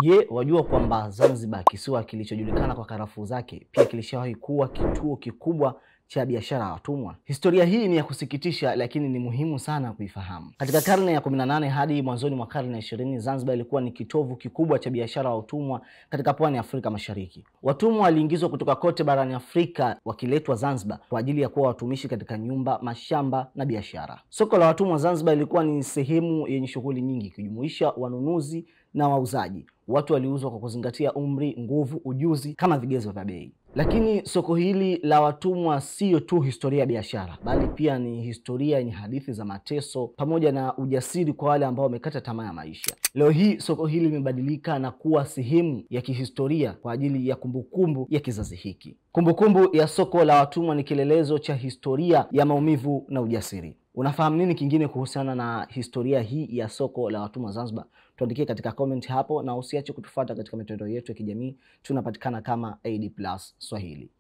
Je, wajua kwamba Zanzibar, kisiwa kilichojulikana kwa karafuu zake, pia kilishawahi kuwa kituo kikubwa cha biashara ya watumwa? Historia hii ni ya kusikitisha, lakini ni muhimu sana kuifahamu. Katika karne ya 18 hadi mwanzoni mwa karne ya 20, Zanzibar ilikuwa ni kitovu kikubwa cha biashara ya watumwa katika pwani ya Afrika Mashariki. Watumwa waliingizwa kutoka kote barani Afrika wakiletwa Zanzibar kwa ajili ya kuwa watumishi katika nyumba, mashamba na biashara. Soko la watumwa Zanzibar ilikuwa ni sehemu yenye shughuli nyingi, ikijumuisha wanunuzi na wauzaji. Watu waliuzwa kwa kuzingatia umri, nguvu, ujuzi kama vigezo vya bei. Lakini soko hili la watumwa sio tu historia ya biashara, bali pia ni historia yenye hadithi za mateso pamoja na ujasiri kwa wale ambao wamekata tamaa ya maisha. Leo hii soko hili limebadilika na kuwa sehemu ya kihistoria kwa ajili ya kumbukumbu ya kizazi hiki. Kumbukumbu ya soko la watumwa ni kielelezo cha historia ya maumivu na ujasiri. Unafahamu nini kingine kuhusiana na historia hii ya soko la watumwa Zanzibar? Tuandikie katika comment hapo, na usiache kutufuata katika mitandao yetu ya kijamii. Tunapatikana kama AD+ Swahili.